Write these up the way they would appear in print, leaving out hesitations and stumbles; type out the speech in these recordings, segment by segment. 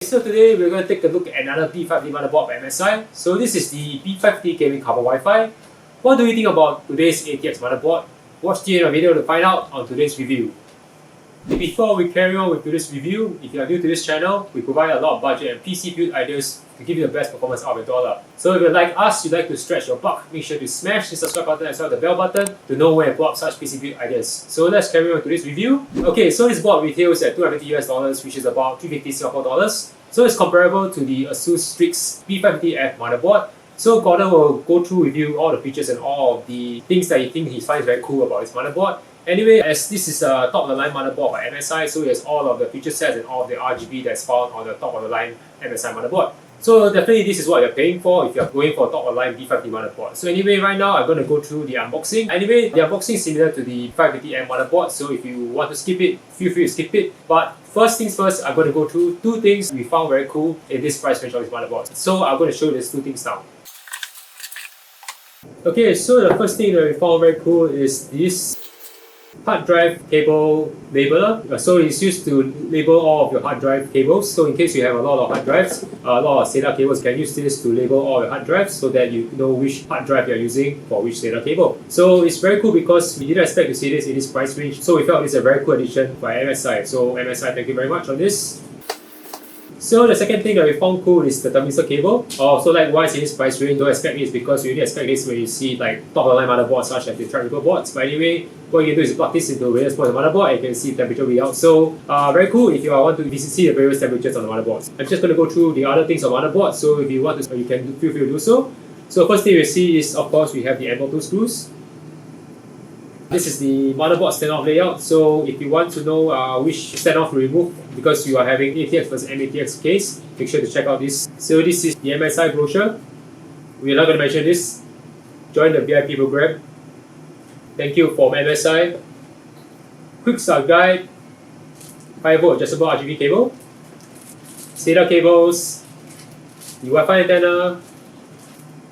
So today we're going to take a look at another B550 motherboard by MSI. So this is the B550 Gaming Carbon Wi-Fi. What do you think about today's ATX motherboard? Watch the end of the video to find out on today's review. Before we carry on with today's review, if you are new to this channel, we provide a lot of budget and PC build ideas to give you the best performance out of your dollar. So if you're like us, you'd like to stretch your buck, make sure to smash the subscribe button as well as the bell button to know when I pull up such PC build ideas. So let's carry on with today's review. Okay, so this board retails at $250 US, which is about 350 Singapore dollars. So it's comparable to the Asus Strix B550F motherboard. So Gordon will go through with you all the features and all of the things that he finds very cool about his motherboard. Anyway, as this is a top-of-the-line motherboard by MSI, so it has all of the feature sets and all of the RGB that's found on the top-of-the-line MSI motherboard. So definitely this is what you're paying for if you're going for a top-of-the-line B550 motherboard. So anyway, right now I'm going to go through the unboxing. Anyway, the unboxing is similar to the 550M motherboard, so if you want to skip it, feel free to skip it. But first things first, I'm going to go through two things we found very cool in this price range of this motherboard. So I'm going to show you these two things now. Okay, so the first thing that we found very cool is this hard drive cable labeler. So it's used to label all of your hard drive cables. So in case you have a lot of hard drives, a lot of SATA cables, you can use this to label all your hard drives so that you know which hard drive you're using for which SATA cable. So it's very cool because we didn't expect to see this in this price range. So we felt it's a very cool addition by MSI. So MSI, thank you very much on this. So the second thing that we found cool is the thermistor cable. So likewise in this price range, don't expect this because you only expect this when you see like top-of-the-line motherboards such as the Threadripper boards. But anyway, what you can do is plug this into various points of the motherboard and you can see temperature readout. So very cool if you want to see the various temperatures on the motherboards. I'm just going to go through the other things on the motherboard. So if you want to, you can feel free to do so. So first thing you see is of course we have the M.2 screws. This is the motherboard standoff layout. So if you want to know which standoff to remove because you are having ATX versus MATX case, make sure to check out this. So this is the MSI brochure. We are not going to mention this. Join the VIP program. Thank you from MSI. Quick start guide. 5V adjustable RGB cable. SATA cables. The Wi-Fi antenna.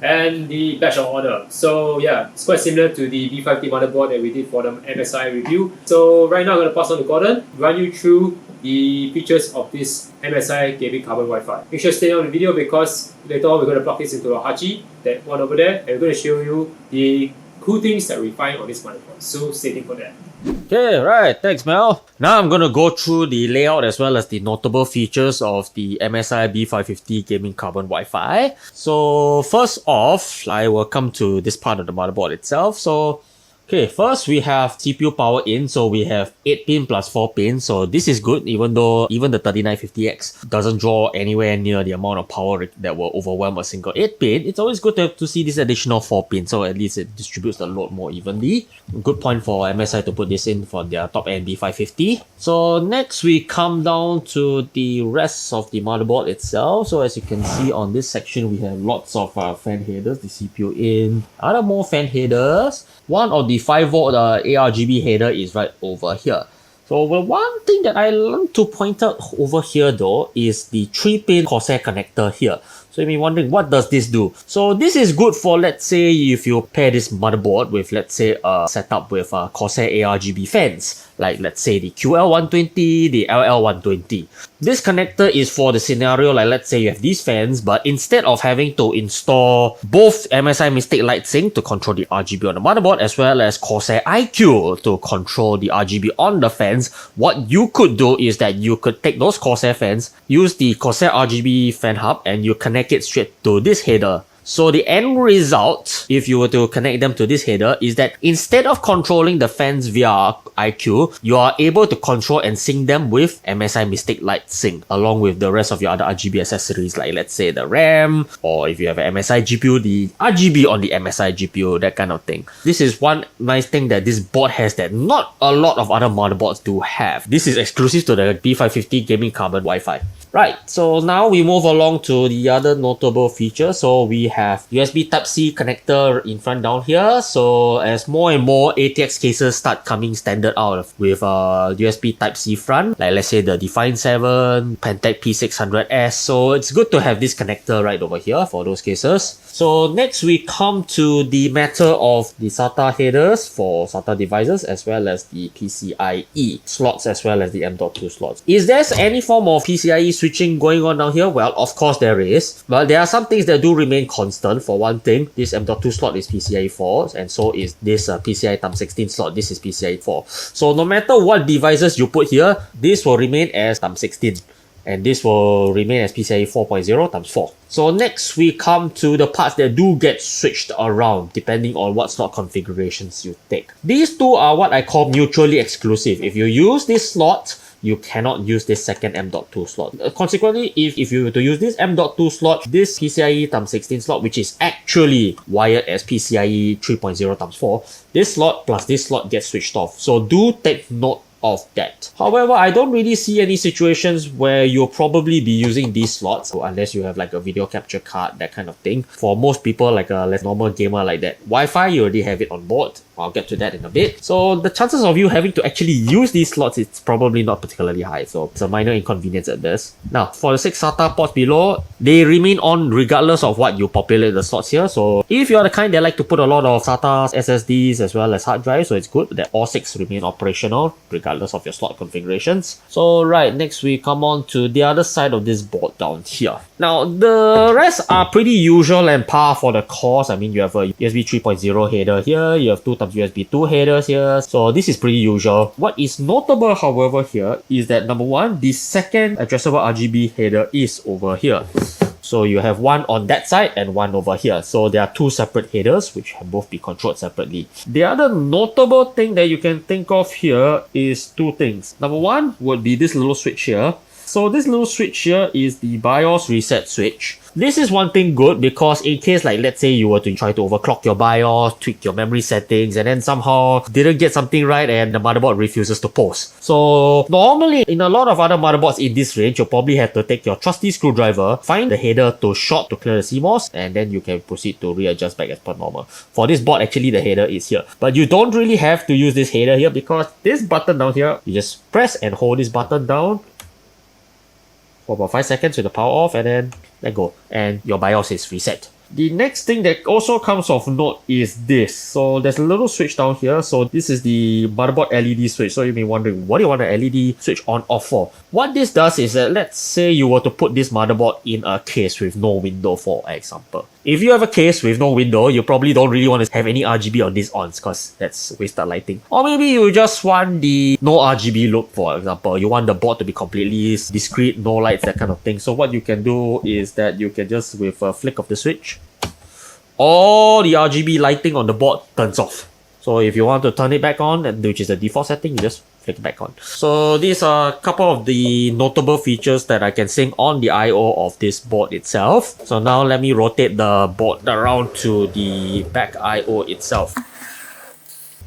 And the batch of order. So yeah, it's quite similar to the B550 motherboard that we did for the MSI review. So right now I'm going to pass on to Gordon, run you through the features of this MSI Gaming Carbon Wi-Fi. Make sure to stay on the video because later on we're going to plug this into a Hachi, that one over there, and we're going to show you the cool things that we find on this motherboard. So stay tuned for that. Okay, right, thanks Mel. Now I'm going to go through the layout as well as the notable features of the MSI B550 Gaming Carbon Wi-Fi. So first off, I will come to this part of the motherboard itself. So okay, first we have CPU power in, so we have 8 pin plus 4 pin, so this is good even though even the 3950X doesn't draw anywhere near the amount of power that will overwhelm a single 8 pin. It's always good to see this additional 4 pin, so at least it distributes the load more evenly. Good point for MSI to put this in for their top-end B550. So next we come down to the rest of the motherboard itself. So as you can see on this section, we have lots of fan headers, the CPU in, other more fan headers. One of the 5V ARGB header is right over here. So one thing that I want to point out over here though is the 3-pin Corsair connector here. So you may be wondering, what does this do? So this is good for, let's say, if you pair this motherboard with, let's say, a setup with Corsair ARGB fans, like let's say the QL120, the LL120. This connector is for the scenario like, let's say you have these fans, but instead of having to install both MSI Mystic Light Sync to control the RGB on the motherboard as well as Corsair iQ to control the RGB on the fans, what you could do is that you could take those Corsair fans, use the Corsair RGB fan hub, and you connect it straight to this header. So the end result, if you were to connect them to this header, is that instead of controlling the fans via iQ, you are able to control and sync them with MSI Mystic Light Sync, along with the rest of your other RGB accessories, like let's say the RAM, or if you have an MSI GPU, the RGB on the MSI GPU, that kind of thing. This is one nice thing that this board has that not a lot of other motherboards do have. This is exclusive to the B550 Gaming Carbon Wi-Fi. Right, so now we move along to the other notable features. So we have USB Type-C connector in front down here. So as more and more ATX cases start coming standard out with USB Type-C front, like let's say the Define 7, Pentec P600S. So it's good to have this connector right over here for those cases. So next we come to the matter of the SATA headers for SATA devices as well as the PCIe slots as well as the M.2 slots. Is there any form of PCIe switch switching going on down here? Well, of course there is, but there are some things that do remain constant. For one thing, this M.2 slot is PCIe 4, and so is this PCIe Thumb16 slot. This is PCIe 4. So no matter what devices you put here, this will remain as Thumb16. And this will remain as PCIe 4.0 times 4. So next we come to the parts that do get switched around depending on what slot configurations you take. These two are what I call mutually exclusive. If you use this slot, you cannot use this second M.2 slot. Consequently, if you were to use this M.2 slot, this PCIe Thumb16 slot, which is actually wired as PCIe 3.0 times 4, this slot plus this slot gets switched off. So do take note of that. However, I don't really see any situations where you'll probably be using these slots, unless you have like a video capture card, that kind of thing. For most people, like a less normal gamer like that, Wi-Fi, you already have it on board. I'll get to that in a bit. So the chances of you having to actually use these slots, it's probably not particularly high. So it's a minor inconvenience at best. Now, for the 6 SATA ports below, they remain on regardless of what you populate the slots here. So if you're the kind that like to put a lot of SATAs, SSDs, as well as hard drives, so it's good that all 6 remain operational regardless of your slot configurations. So right, next we come on to the other side of this board down here. Now, the rest are pretty usual and par for the course. I mean, you have a USB 3.0 header here, you have 2 USB 2 headers here, so this is pretty usual. What is notable, however, here is that number one, the second addressable RGB header is over here. So you have one on that side and one over here. So there are 2 separate headers which can both be controlled separately. The other notable thing that you can think of here is 2 things. Number one would be this little switch here. So this little switch here is the BIOS reset switch. This is one thing good because in case, like, let's say you were to try to overclock your BIOS, tweak your memory settings, and then somehow didn't get something right and the motherboard refuses to post. So normally in a lot of other motherboards in this range, you'll probably have to take your trusty screwdriver, find the header to short to clear the CMOS, and then you can proceed to readjust back as per normal. For this board, actually the header is here. But you don't really have to use this header here because this button down here, you just press and hold this button down for about 5 seconds with the power off, and then let go, and your BIOS is reset. The next thing that also comes of note is this. So there's a little switch down here. So this is the motherboard LED switch. So you may be wondering, what do you want an LED switch on off for? What this does is that, let's say you were to put this motherboard in a case with no window, for example. If you have a case with no window, you probably don't really want to have any RGB on this ons because that's wasted lighting. Or maybe you just want the no RGB look, for example. You want the board to be completely discrete, no lights, that kind of thing. So what you can do is that you can just, with a flick of the switch, all the RGB lighting on the board turns off. So if you want to turn it back on, which is the default setting, you just flick it back on. So these are a couple of the notable features that I can sync on the I/O of this board itself. So now let me rotate the board around to the back I/O itself.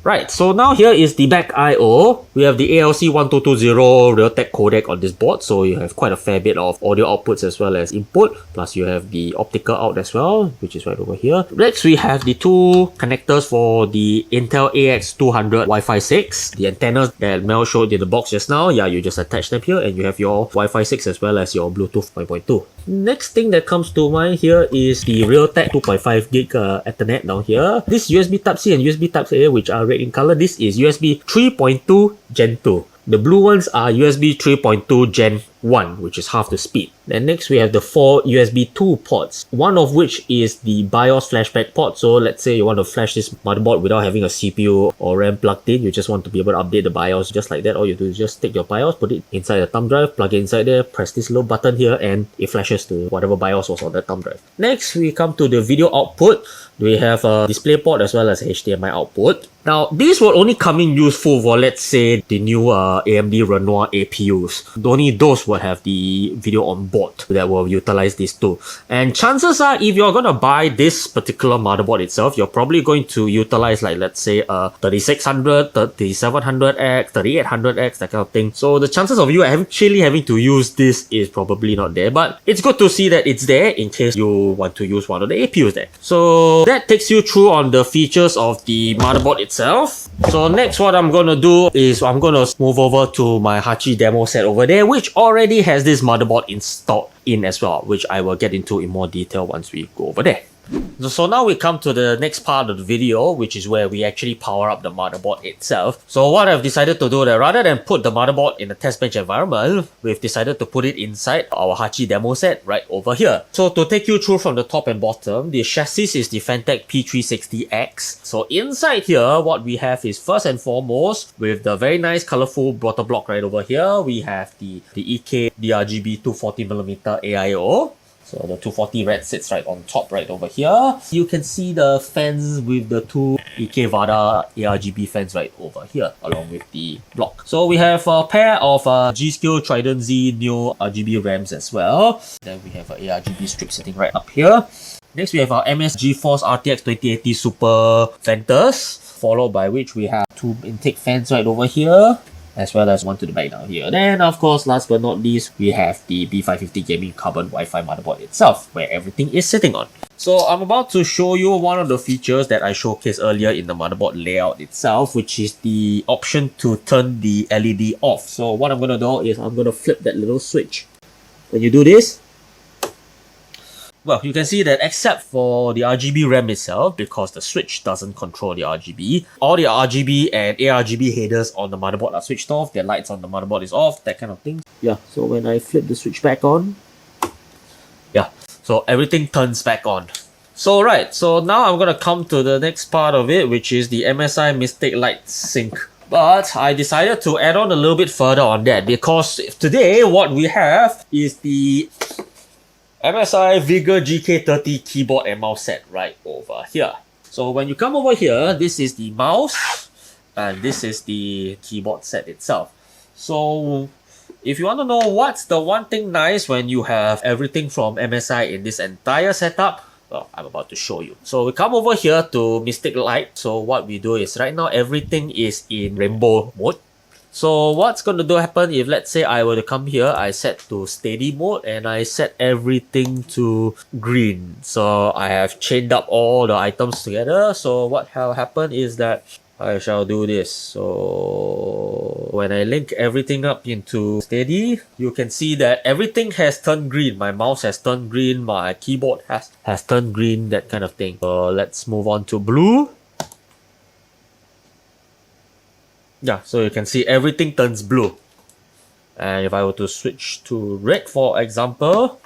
Right, so now here is the back I/O. We have the ALC1220 Realtek codec on this board, so you have quite a fair bit of audio outputs as well as input, plus you have the optical out as well, which is right over here. Next, we have the 2 connectors for the Intel AX200 Wi-Fi 6. The antennas that Mel showed in the box just now, yeah, you just attach them here and you have your Wi-Fi 6 as well as your Bluetooth 5.2. Next thing that comes to mind here is the Realtek 2.5 gig Ethernet down here. This USB Type-C and USB Type-A, which are red in color, this is USB 3.2 Gen 2. The blue ones are USB 3.2 Gen 1, which is half the speed. Then next we have the 4 USB 2 ports, one of which is the BIOS flashback port. So let's say you want to flash this motherboard without having a CPU or RAM plugged in, you just want to be able to update the BIOS just like that. All you do is just take your BIOS, put it inside the thumb drive, plug it inside there, press this little button here, and it flashes to whatever BIOS was on that thumb drive. Next we come to the video output. We have a display port as well as HDMI output. Now, these will only come in useful for, let's say, the new AMD Renoir APUs. Only those will have the video on board that will utilize these two. And chances are, if you're going to buy this particular motherboard itself, you're probably going to utilize, like, let's say, a 3600, 3700X, 3800X, that kind of thing. So the chances of you actually having to use this is probably not there. But it's good to see that it's there in case you want to use one of the APUs there. So that takes you through on the features of the motherboard itself. So next, what I'm going to do is I'm going to move over to my Hachi demo set over there, which already has this motherboard installed in as well, which I will get into in more detail once we go over there. So now we come to the next part of the video, which is where we actually power up the motherboard itself. So what I've decided to do that rather than put the motherboard in a test bench environment, we've decided to put it inside our Hachi demo set right over here. So to take you through from the top and bottom, the chassis is the Fantech P360X. So inside here, what we have is first and foremost, with the very nice colorful throttle block right over here, we have the EK DRGB 240mm AIO. So the 240 red sits right on top right over here. You can see the fans with the two EK Vada ARGB fans right over here along with the block. So we have a pair of G-Skill Trident Z Neo RGB RAMs as well. Then we have an ARGB strip sitting right up here. Next we have our MS GeForce RTX 2080 Super Ventus, followed by which we have two intake fans right over here, as well as one to the back down here. Then of course, last but not least, we have the B550 gaming carbon Wi-Fi motherboard itself, where everything is sitting on. So I'm about to show you one of the features that I showcased earlier in the motherboard layout itself, which is the option to turn the LED off. So what I'm going to do is I'm going to flip that little switch. When you do this, well, you can see that except for the RGB RAM itself, because the switch doesn't control the RGB, all the RGB and ARGB headers on the motherboard are switched off, the lights on the motherboard is off, that kind of thing. Yeah, so when I flip the switch back on, yeah, so everything turns back on. So right, so now I'm gonna come to the next part of it, which is the MSI Mystic Light Sync. But I decided to add on a little bit further on that, because today what we have is the MSI Vigor GK30 keyboard and mouse set right over here. So when you come over here, this is the mouse and this is the keyboard set itself. So if you want to know what's the one thing nice when you have everything from MSI in this entire setup, well, I'm about to show you. So we come over here to Mystic Light. So what we do is right now everything is in rainbow mode. So what's going to happen if, let's say, I were to come here, I set to steady mode and I set everything to green. So I have chained up all the items together. So what will happen is that I shall do this. So when I link everything up into steady, you can see that everything has turned green. My mouse has turned green, my keyboard has turned green, that kind of thing. So let's move on to blue. Yeah, so you can see everything turns blue. And if I were to switch to red, for example,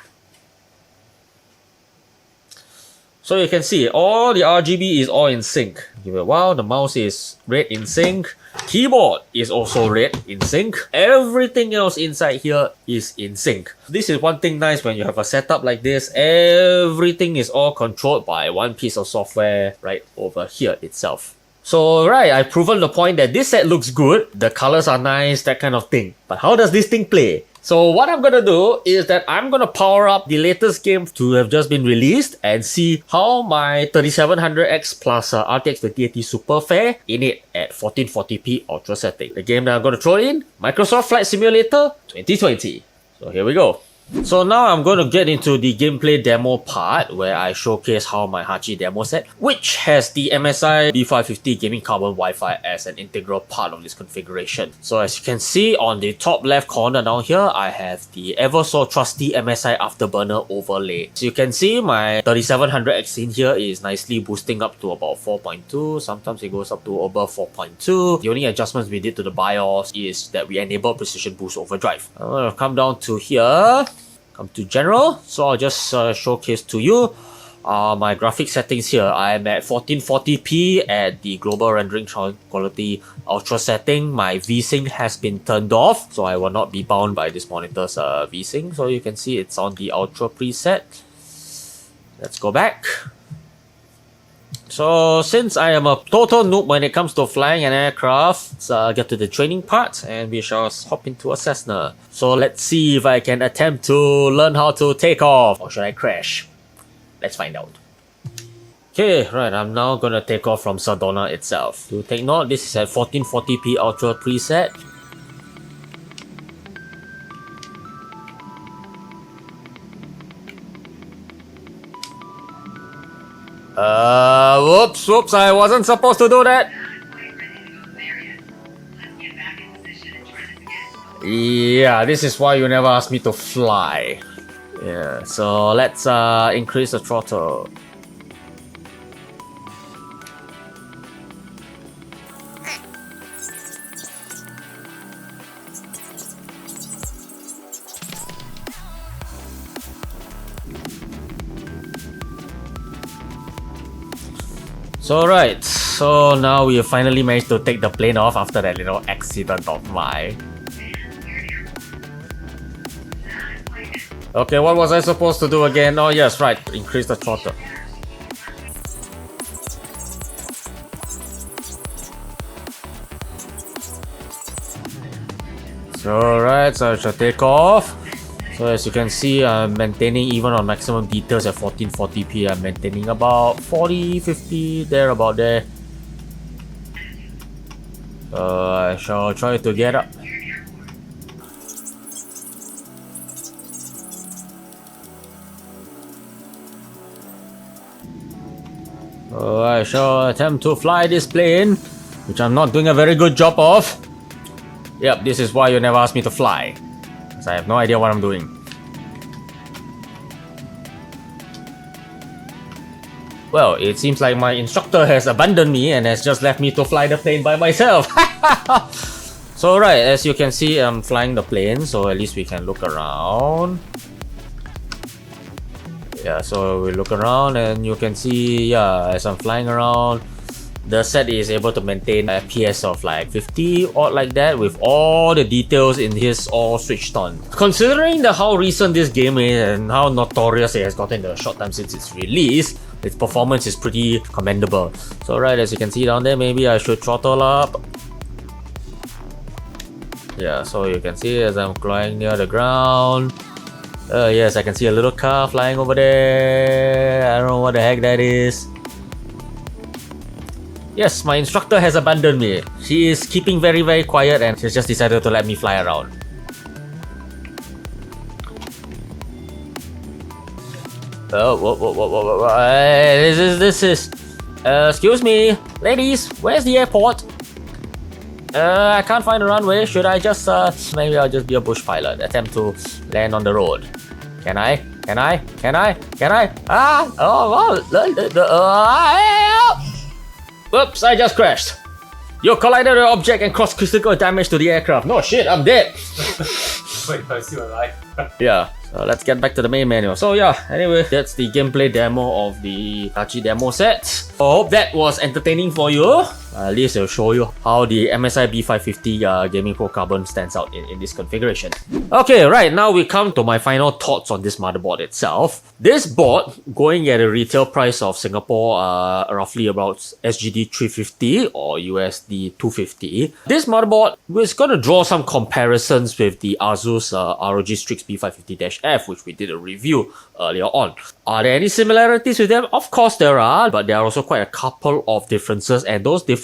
so you can see all the RGB is all in sync. Give it a while, the mouse is red in sync, keyboard is also red in sync, everything else inside here is in sync. This is one thing nice when you have a setup like this, everything is all controlled by one piece of software right over here itself. So right, I've proven the point that this set looks good, the colors are nice, that kind of thing. But how does this thing play? So what I'm gonna do is that I'm gonna power up the latest game to have just been released and see how my 3700X plus RTX 2080 Super fare in it at 1440p ultra setting. The game that I'm gonna throw in, Microsoft Flight Simulator 2020. So here we go. So now I'm going to get into the gameplay demo part where I showcase how my Hachi demo set, which has the MSI B550 gaming carbon Wi-Fi as an integral part of this configuration. So as you can see on the top left corner down here, I have the ever so trusty MSI Afterburner overlay. So you can see my 3700X in here is nicely boosting up to about 4.2, sometimes it goes up to above 4.2. The only adjustments we did to the BIOS is that we enable Precision Boost Overdrive. I'm going to come down to here. Come to general, so I'll just showcase to you my graphic settings here. I'm at 1440p at the global rendering quality ultra setting. My VSync has been turned off, so I will not be bound by this monitor's VSync. So you can see it's on the ultra preset. Let's go back. So since I am a total noob when it comes to flying an aircraft, let's get to the training part and we shall hop into a Cessna. So let's see if I can attempt to learn how to take off, or should I crash? Let's find out. Okay, right, I'm now gonna take off from Sedona itself. To take note, this is at 1440p ultra preset. Whoops, I wasn't supposed to do that. Yeah, this is why you never asked me to fly. Yeah, so let's increase the throttle. So right, so now we finally managed to take the plane off after that little accident of mine. Okay, what was I supposed to do again? Oh yes, right, increase the throttle. So right, so I shall take off. So as you can see, I'm maintaining even on maximum details at 1440p. I'm maintaining about 40, 50, there about there. So I shall try to get up. So I shall attempt to fly this plane, which I'm not doing a very good job of. Yep, this is why you never asked me to fly, because I have no idea what I'm doing. Well, it seems like my instructor has abandoned me and has just left me to fly the plane by myself. So right, as you can see, I'm flying the plane, so at least we can look around. Yeah, so we look around and you can see, yeah, as I'm flying around, the set is able to maintain a FPS of like 50 or like that, with all the details in his all switched on. Considering how recent this game is and how notorious it has gotten in the short time since its release, its performance is pretty commendable. So right, as you can see down there, maybe I should throttle up. Yeah, so you can see as I'm flying near the ground. Yes, I can see a little car flying over there. I don't know what the heck that is. Yes, my instructor has abandoned me. She is keeping very, very quiet and she's just decided to let me fly around. Oh, whoa. This is... excuse me, ladies, where's the airport? I can't find a runway. Should I just, maybe I'll just be a bush pilot, attempt to land on the road. Can I? Ah! Whoops, I just crashed. You collided with an object and caused critical damage to the aircraft. No shit, I'm dead. Wait, I'm still alive. Yeah, so let's get back to the main menu. So yeah, anyway, that's the gameplay demo of the Hitachi demo set. I hope that was entertaining for you. At least it'll show you how the MSI B550 Gaming Pro Carbon stands out in this configuration. Okay, right, now we come to my final thoughts on this motherboard itself. This board, going at a retail price of Singapore, roughly about SGD 350 or USD 250. This motherboard is going to draw some comparisons with the Asus ROG Strix B550-F, which we did a review earlier on. Are there any similarities with them? Of course there are, but there are also quite a couple of differences, and those differences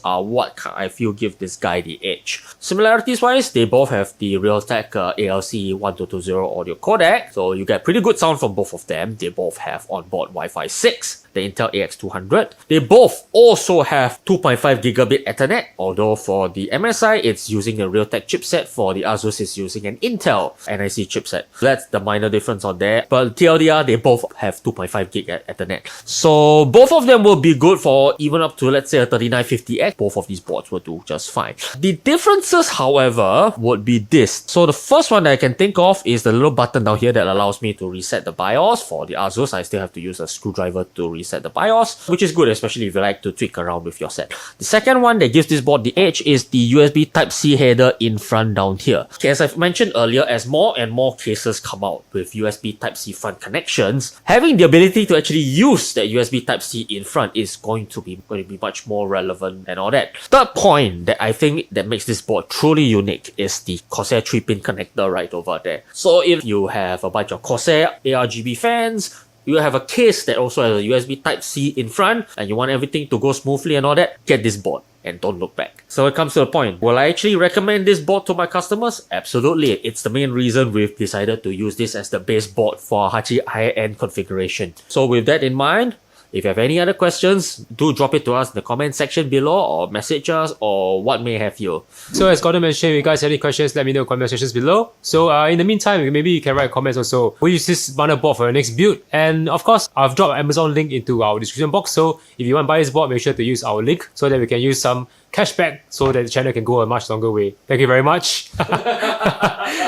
are what I feel give this guy the edge. Similarities wise, they both have the Realtek ALC 1220 audio codec, so you get pretty good sound from both of them. They both have onboard Wi-Fi 6, the Intel AX200. They both also have 2.5 gigabit Ethernet, although for the MSI it's using a Realtek chipset, for the Asus it's using an Intel NIC chipset. That's the minor difference on there, but TLDR, they both have 2.5 gig Ethernet. So both of them will be good for even up to, let's say, a 3950X. Both of these boards will do just fine. The differences, however, would be this. So the first one that I can think of is the little button down here that allows me to reset the BIOS. For the Asus, I still have to use a screwdriver to reset the BIOS, which is good, especially if you like to tweak around with your set. The second one that gives this board the edge is the USB Type-C header in front down here. Okay, as I've mentioned earlier, as more and more cases come out with USB Type-C front connections, having the ability to actually use that USB Type-C in front is going to be much more relevant and all that. Third point that I think that makes this board truly unique is the Corsair 3-pin connector right over there. So if you have a bunch of Corsair ARGB fans, you have a case that also has a USB Type-C in front, and you want everything to go smoothly and all that, get this board and don't look back. So it comes to the point, will I actually recommend this board to my customers? Absolutely. It's the main reason we've decided to use this as the base board for Hitachi high-end configuration. So with that in mind, if you have any other questions, do drop it to us in the comment section below, or message us, or what may have you. So as Gordon mentioned, if you guys have any questions, let me know in the comment sections below. So in the meantime, maybe you can write comments also. We'll use this motherboard for your next build. And of course, I've dropped Amazon link into our description box. So if you want to buy this board, make sure to use our link so that we can use some cashback so that the channel can go a much longer way. Thank you very much.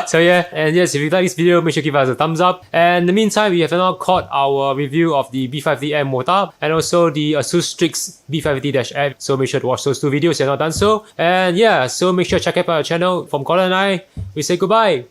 So yeah, and yes, if you like this video, make sure to give us a thumbs up. And in the meantime, we have now caught our review of the B550M motor and also the Asus Strix B550-F. So make sure to watch those two videos if you have not done so. And yeah, so make sure to check out our channel. From Colin and I, we say goodbye.